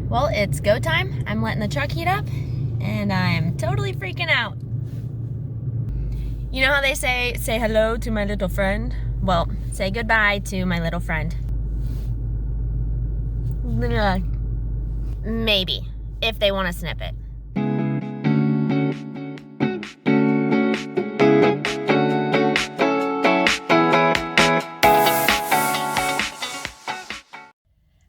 Well, it's go time. I'm letting the truck heat up, and I'm totally freaking out. You know how they say hello to my little friend? Well, say goodbye to my little friend. Maybe, if they want to snip it.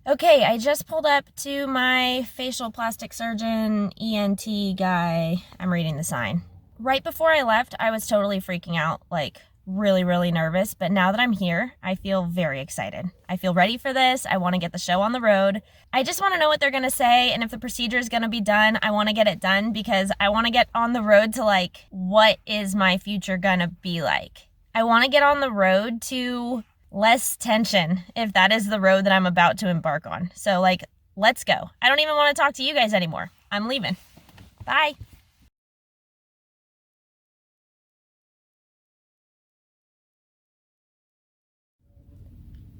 Okay, I just pulled up to my facial plastic surgeon ENT guy. I'm reading the sign. Right before I left, I was totally freaking out, like really, really nervous. But now that I'm here, I feel very excited. I feel ready for this. I want to get the show on the road. I just want to know what they're going to say. And if the procedure is going to be done, I want to get it done because I want to get on the road to like, what is my future going to be like? I want to get on the road to less tension if that is the road that I'm about to embark on. So like, let's go. I don't even want to talk to you guys anymore. I'm leaving. Bye.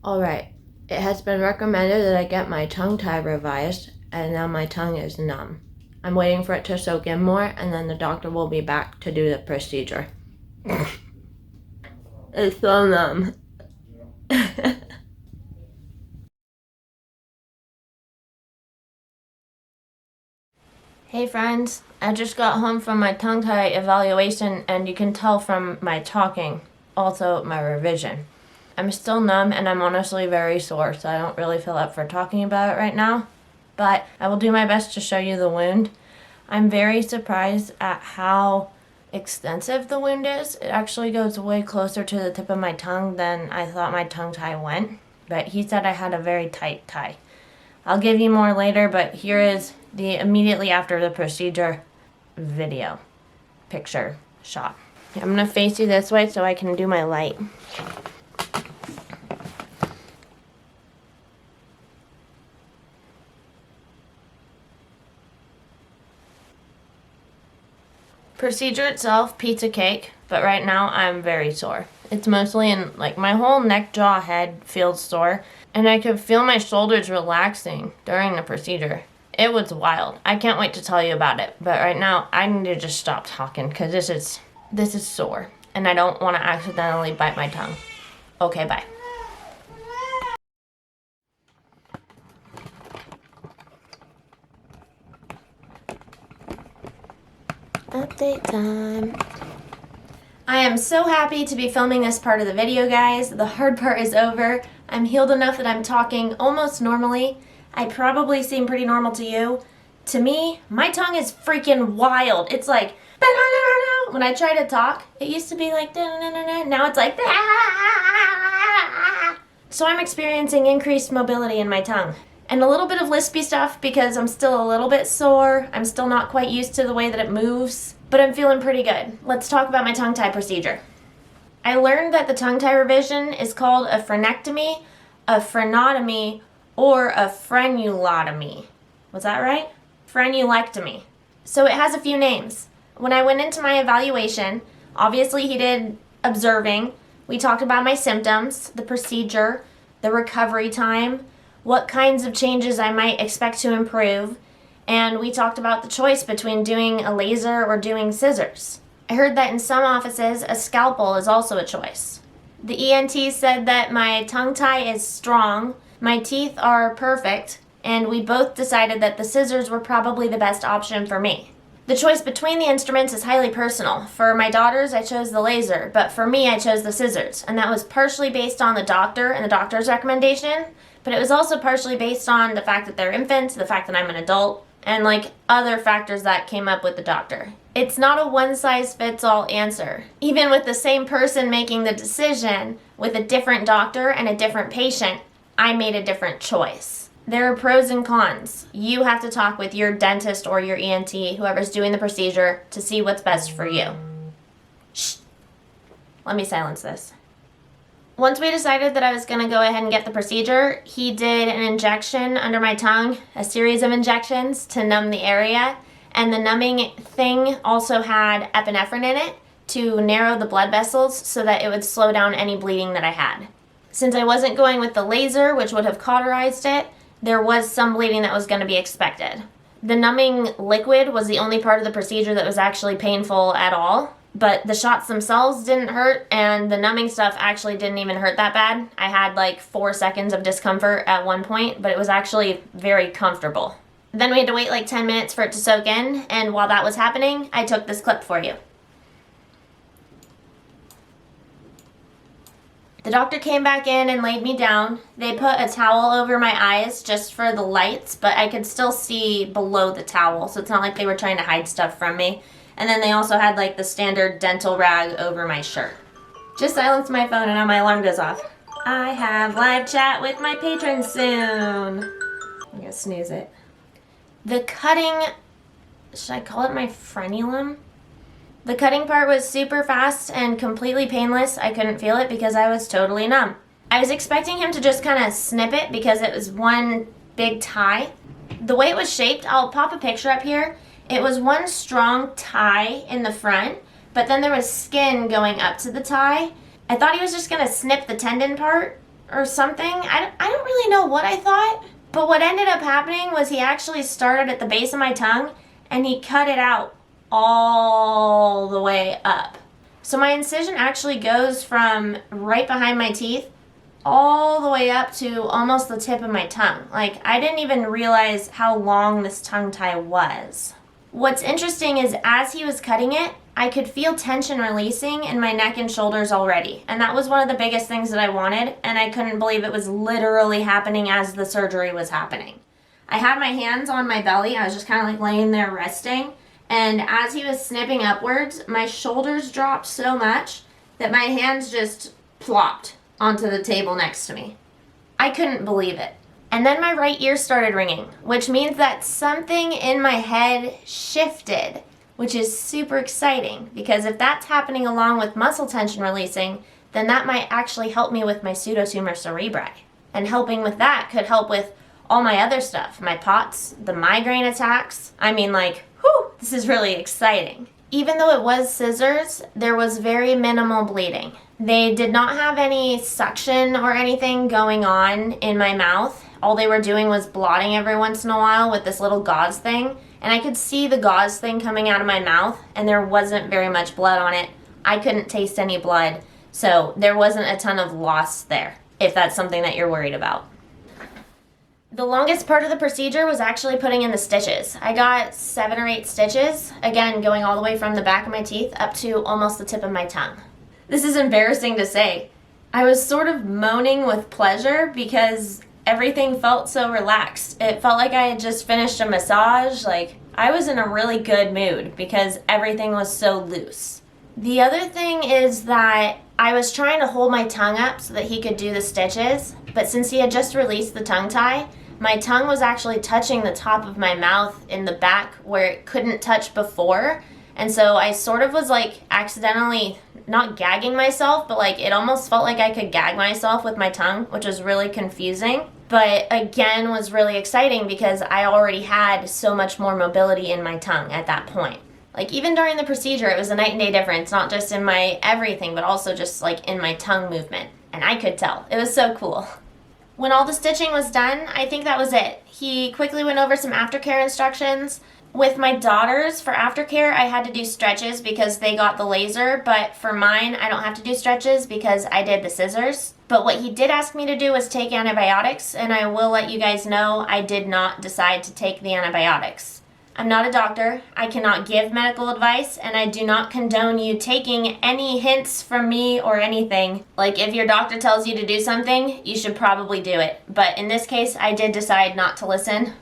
Alright, it has been recommended that I get my tongue tie revised, and now my tongue is numb. I'm waiting for it to soak in more, and then the doctor will be back to do the procedure. It's so numb. Hey friends, I just got home from my tongue tie evaluation, and you can tell from my talking, also my revision. I'm still numb and I'm honestly very sore, so I don't really feel up for talking about it right now, but I will do my best to show you the wound. I'm very surprised at how extensive the wound is. It actually goes way closer to the tip of my tongue than I thought my tongue tie went, but he said I had a very tight tie. I'll give you more later, but here is the immediately after the procedure video, picture, shot. I'm gonna face you this way so I can do my light. Procedure itself, pizza cake, but right now I'm very sore. It's mostly in, like, my whole neck, jaw, head feels sore, and I could feel my shoulders relaxing during the procedure. It was wild. I can't wait to tell you about it, but right now I need to just stop talking because this is sore, and I don't want to accidentally bite my tongue. Okay, bye. Update time. I am so happy to be filming this part of the video, guys. The hard part is over. I'm healed enough that I'm talking almost normally. I probably seem pretty normal to you. To me, my tongue is freaking wild. It's like, when I try to talk, it used to be like, now it's like, so I'm experiencing increased mobility in my tongue. And a little bit of lispy stuff because I'm still a little bit sore. I'm still not quite used to the way that it moves, but I'm feeling pretty good. Let's talk about my tongue tie procedure. I learned that the tongue tie revision is called a frenectomy, a frenotomy, or a frenulotomy. Was that right? Frenulectomy. So it has a few names. When I went into my evaluation, obviously he did observing. We talked about my symptoms, the procedure, the recovery time, what kinds of changes I might expect to improve, and we talked about the choice between doing a laser or doing scissors. I heard that in some offices, a scalpel is also a choice. The ENT said that my tongue tie is strong, my teeth are perfect, and we both decided that the scissors were probably the best option for me. The choice between the instruments is highly personal. For my daughters, I chose the laser, but for me, I chose the scissors, and that was partially based on the doctor and the doctor's recommendation, but it was also partially based on the fact that they're infants, the fact that I'm an adult, and like other factors that came up with the doctor. It's not a one-size-fits-all answer. Even with the same person making the decision, with a different doctor and a different patient, I made a different choice. There are pros and cons. You have to talk with your dentist or your ENT, whoever's doing the procedure, to see what's best for you. Shh. Let me silence this. Once we decided that I was going to go ahead and get the procedure, he did an injection under my tongue, a series of injections to numb the area, and the numbing thing also had epinephrine in it to narrow the blood vessels so that it would slow down any bleeding that I had. Since I wasn't going with the laser, which would have cauterized it, there was some bleeding that was going to be expected. The numbing liquid was the only part of the procedure that was actually painful at all, but the shots themselves didn't hurt, and the numbing stuff actually didn't even hurt that bad. I had like 4 seconds of discomfort at one point, but it was actually very comfortable. Then we had to wait like 10 minutes for it to soak in, and while that was happening, I took this clip for you. The doctor came back in and laid me down. They put a towel over my eyes just for the lights, but I could still see below the towel, so it's not like they were trying to hide stuff from me. And then they also had like the standard dental rag over my shirt. Just silenced my phone and now my alarm goes off. I have live chat with my patrons soon. I'm gonna snooze it. The cutting, should I call it my frenulum? The cutting part was super fast and completely painless. I couldn't feel it because I was totally numb. I was expecting him to just kind of snip it because it was one big tie. The way it was shaped, I'll pop a picture up here. It was one strong tie in the front, but then there was skin going up to the tie. I thought he was just gonna snip the tendon part or something. I don't really know what I thought, but what ended up happening was he actually started at the base of my tongue and he cut it out all the way up. So my incision actually goes from right behind my teeth all the way up to almost the tip of my tongue. Like, I didn't even realize how long this tongue tie was. What's interesting is as he was cutting it, I could feel tension releasing in my neck and shoulders already. And that was one of the biggest things that I wanted, and I couldn't believe it was literally happening as the surgery was happening. I had my hands on my belly. I was just kind of like laying there resting. And as he was snipping upwards, my shoulders dropped so much that my hands just plopped onto the table next to me. I couldn't believe it. And then my right ear started ringing, which means that something in my head shifted, which is super exciting because if that's happening along with muscle tension releasing, then that might actually help me with my pseudotumor cerebri. And helping with that could help with all my other stuff, my POTS, the migraine attacks. I mean, like, whew, this is really exciting. Even though it was scissors, there was very minimal bleeding. They did not have any suction or anything going on in my mouth. All they were doing was blotting every once in a while with this little gauze thing. And I could see the gauze thing coming out of my mouth, and there wasn't very much blood on it. I couldn't taste any blood, so there wasn't a ton of loss there, if that's something that you're worried about. The longest part of the procedure was actually putting in the stitches. I got 7 or 8 stitches, again going all the way from the back of my teeth up to almost the tip of my tongue. This is embarrassing to say. I was sort of moaning with pleasure because everything felt so relaxed. It felt like I had just finished a massage. Like, I was in a really good mood because everything was so loose. The other thing is that I was trying to hold my tongue up so that he could do the stitches, but since he had just released the tongue tie, my tongue was actually touching the top of my mouth in the back where it couldn't touch before. And so I sort of was like accidentally not gagging myself, but like it almost felt like I could gag myself with my tongue, which was really confusing. But again, was really exciting because I already had so much more mobility in my tongue at that point. Like even during the procedure, it was a night and day difference, not just in my everything, but also just like in my tongue movement. And I could tell. It was so cool. When all the stitching was done, I think that was it. He quickly went over some aftercare instructions. With my daughters, for aftercare, I had to do stretches because they got the laser, but for mine, I don't have to do stretches because I did the scissors. But what he did ask me to do was take antibiotics, and I will let you guys know I did not decide to take the antibiotics. I'm not a doctor, I cannot give medical advice, and I do not condone you taking any hints from me or anything. Like, if your doctor tells you to do something, you should probably do it. But in this case, I did decide not to listen.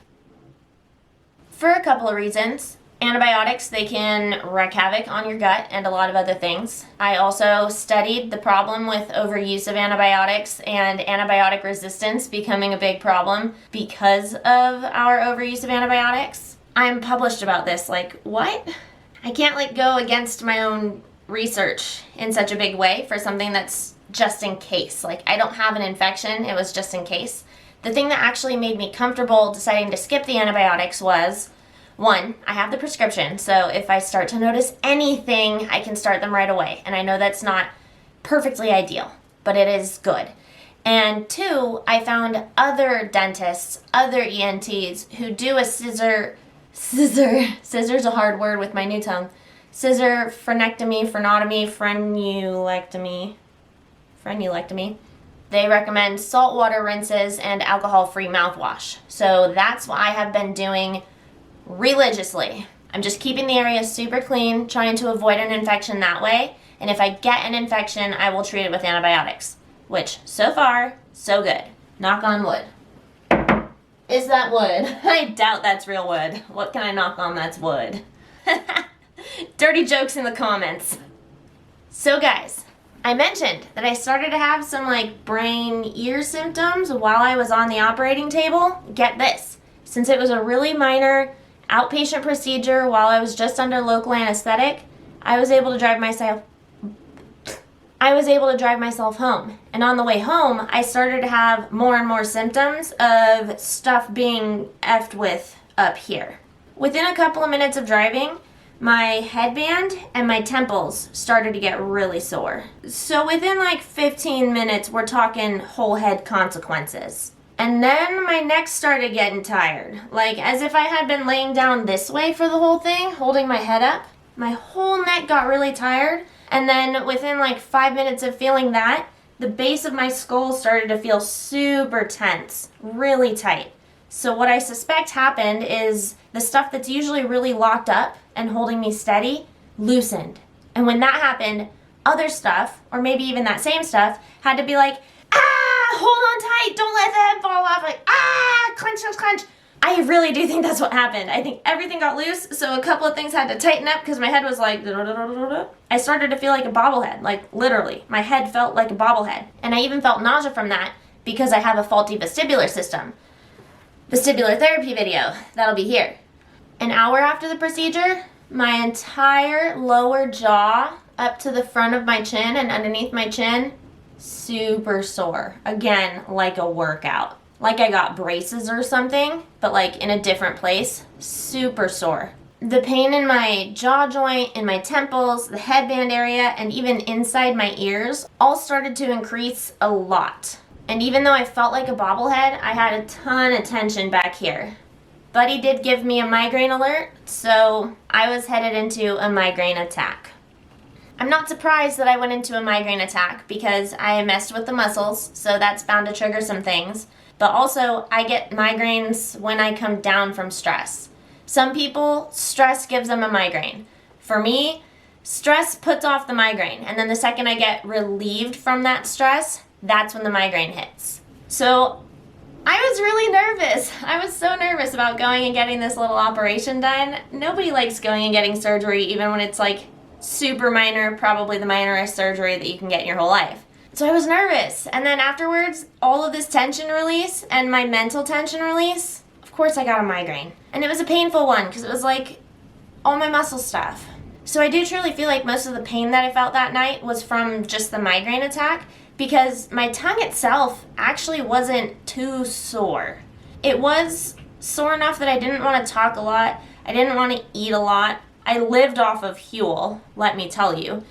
For a couple of reasons. Antibiotics, they can wreak havoc on your gut and a lot of other things. I also studied the problem with overuse of antibiotics and antibiotic resistance becoming a big problem because of our overuse of antibiotics. I'm published about this. Like, what? I can't like go against my own research in such a big way for something that's just in case. Like, I don't have an infection, it was just in case. The thing that actually made me comfortable deciding to skip the antibiotics was, 1, I have the prescription, so if I start to notice anything, I can start them right away. And I know that's not perfectly ideal, but it is good. And 2, I found other dentists, other ENTs who do a scissor's a hard word with my new tongue, frenectomy, frenulectomy. They recommend saltwater rinses and alcohol-free mouthwash. So that's what I have been doing religiously. I'm just keeping the area super clean, trying to avoid an infection that way. And if I get an infection, I will treat it with antibiotics. Which, so far, so good. Knock on wood. Is that wood? I doubt that's real wood. What can I knock on that's wood? Dirty jokes in the comments. So guys, I mentioned that I started to have some like brain ear symptoms while I was on the operating table. Get this. Since it was a really minor outpatient procedure while I was just under local anesthetic, I was able to drive myself home. And on the way home, I started to have more and more symptoms of stuff being effed with up here. Within a couple of minutes of driving, my headband and my temples started to get really sore. So within like 15 minutes, we're talking whole head consequences. And then my neck started getting tired. Like as if I had been laying down this way for the whole thing, holding my head up. My whole neck got really tired. And then within like 5 minutes of feeling that, the base of my skull started to feel super tense, really tight. So what I suspect happened is the stuff that's usually really locked up and holding me steady loosened. And when that happened, other stuff, or maybe even that same stuff, had to be like, hold on tight, don't let the head fall off, like, clench, clench, clench. I really do think that's what happened. I think everything got loose, so a couple of things had to tighten up because my head was like, I started to feel like a bobblehead, like literally. My head felt like a bobblehead. And I even felt nausea from that because I have a faulty vestibular system. Vestibular therapy video, that'll be here. An hour after the procedure, my entire lower jaw up to the front of my chin and underneath my chin, super sore. Again, like a workout. Like I got braces or something, but like in a different place. Super sore. The pain in my jaw joint, in my temples, the headband area, and even inside my ears all started to increase a lot. And even though I felt like a bobblehead, I had a ton of tension back here. Buddy did give me a migraine alert, so I was headed into a migraine attack. I'm not surprised that I went into a migraine attack because I messed with the muscles, so that's bound to trigger some things. But also, I get migraines when I come down from stress. Some people, stress gives them a migraine. For me, stress puts off the migraine, and then the second I get relieved from that stress, that's when the migraine hits. So I was really nervous. I was so nervous about going and getting this little operation done. Nobody likes going and getting surgery, even when it's like super minor, probably the minorest surgery that you can get in your whole life. So I was nervous. And then afterwards, all of this tension release and my mental tension release, of course I got a migraine. And it was a painful one because it was like all my muscle stuff. So I do truly feel like most of the pain that I felt that night was from just the migraine attack because my tongue itself actually wasn't too sore. It was sore enough that I didn't want to talk a lot. I didn't want to eat a lot. I lived off of Huel, let me tell you.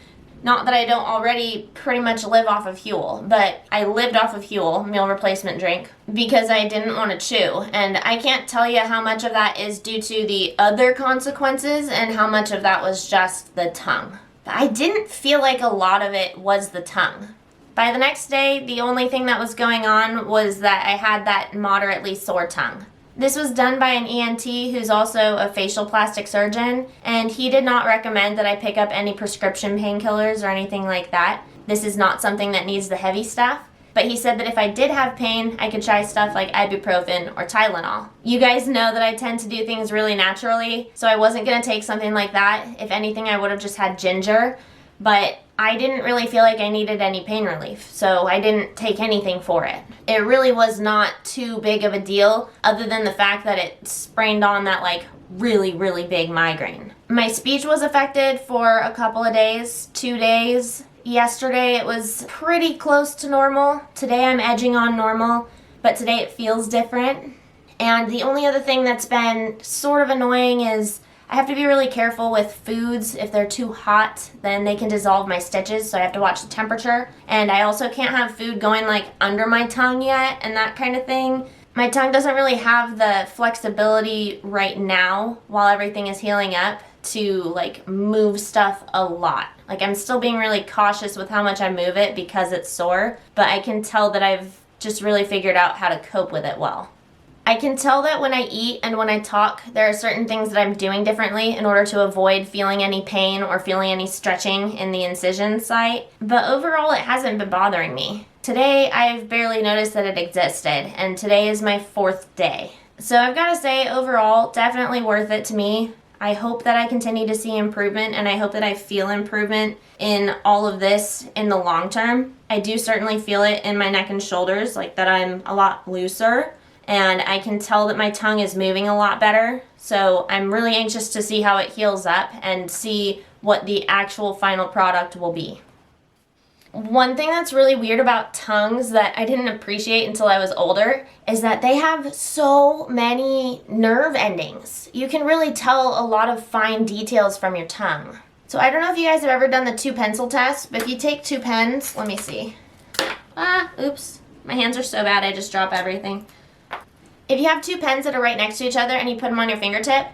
Not that I don't already pretty much live off of Huel, but I lived off of Huel, meal replacement drink, because I didn't want to chew. And I can't tell you how much of that is due to the other consequences and how much of that was just the tongue. But I didn't feel like a lot of it was the tongue. By the next day, the only thing that was going on was that I had that moderately sore tongue. This was done by an ENT who's also a facial plastic surgeon, and he did not recommend that I pick up any prescription painkillers or anything like that. This is not something that needs the heavy stuff, but he said that if I did have pain, I could try stuff like ibuprofen or Tylenol. You guys know that I tend to do things really naturally, so I wasn't going to take something like that. If anything, I would have just had ginger, but I didn't really feel like I needed any pain relief, so I didn't take anything for it. It really was not too big of a deal, other than the fact that it sprained on that like really, really big migraine. My speech was affected for a couple of days, 2 days. Yesterday it was pretty close to normal. Today I'm edging on normal, but today it feels different. And the only other thing that's been sort of annoying is I have to be really careful with foods. If they're too hot, then they can dissolve my stitches, so I have to watch the temperature. And I also can't have food going like under my tongue yet and that kind of thing. My tongue doesn't really have the flexibility right now while everything is healing up to like move stuff a lot. Like I'm still being really cautious with how much I move it because it's sore, but I can tell that I've just really figured out how to cope with it well. I can tell that when I eat and when I talk, there are certain things that I'm doing differently in order to avoid feeling any pain or feeling any stretching in the incision site. But overall, it hasn't been bothering me. Today, I've barely noticed that it existed, and today is my 4th day. So I've got to say, overall, definitely worth it to me. I hope that I continue to see improvement, and I hope that I feel improvement in all of this in the long term. I do certainly feel it in my neck and shoulders, like that I'm a lot looser. And I can tell that my tongue is moving a lot better. So I'm really anxious to see how it heals up and see what the actual final product will be. One thing that's really weird about tongues that I didn't appreciate until I was older is that they have so many nerve endings. You can really tell a lot of fine details from your tongue. So I don't know if you guys have ever done the 2 pencil test, but if you take 2 pens, let me see. Oops, my hands are so bad I just drop everything. If you have 2 pens that are right next to each other and you put them on your fingertip,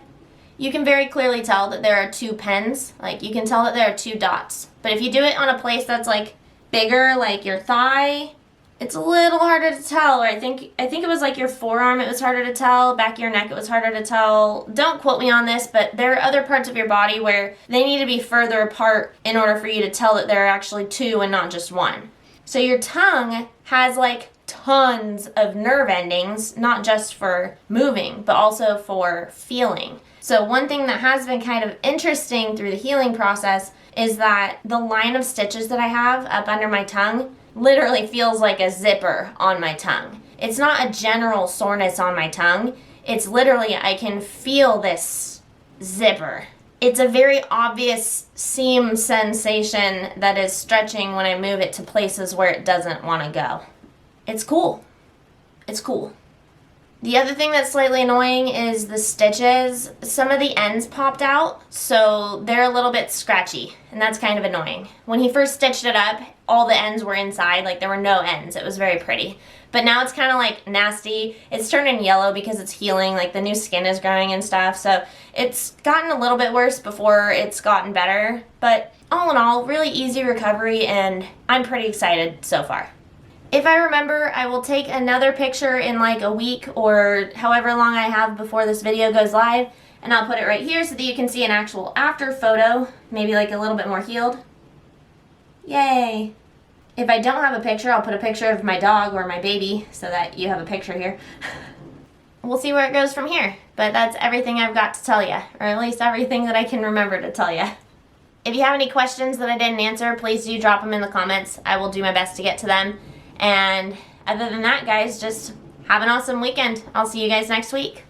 you can very clearly tell that there are 2 pens. Like you can tell that there are 2 dots. But if you do it on a place that's like bigger, like your thigh, it's a little harder to tell. Or I think it was like your forearm, it was harder to tell. Back of your neck, it was harder to tell. Don't quote me on this, but there are other parts of your body where they need to be further apart in order for you to tell that there are actually 2 and not just 1. So your tongue has like tons of nerve endings, not just for moving, but also for feeling. So one thing that has been kind of interesting through the healing process is that the line of stitches that I have up under my tongue literally feels like a zipper on my tongue. It's not a general soreness on my tongue. It's literally, I can feel this zipper. It's a very obvious seam sensation that is stretching when I move it to places where it doesn't want to go. It's cool. It's cool. The other thing that's slightly annoying is the stitches. Some of the ends popped out, so they're a little bit scratchy, and that's kind of annoying. When he first stitched it up, all the ends were inside, like there were no ends. It was very pretty. But now it's kind of like nasty. It's turning yellow because it's healing, like the new skin is growing and stuff, so it's gotten a little bit worse before it's gotten better. But all in all, really easy recovery, and I'm pretty excited so far. If I remember, I will take another picture in like a week or however long I have before this video goes live, and I'll put it right here so that you can see an actual after photo, maybe like a little bit more healed. Yay! If I don't have a picture, I'll put a picture of my dog or my baby so that you have a picture here. We'll see where it goes from here, but that's everything I've got to tell you, or at least everything that I can remember to tell you. If you have any questions that I didn't answer, please do drop them in the comments. I will do my best to get to them. And other than that, guys, just have an awesome weekend. I'll see you guys next week.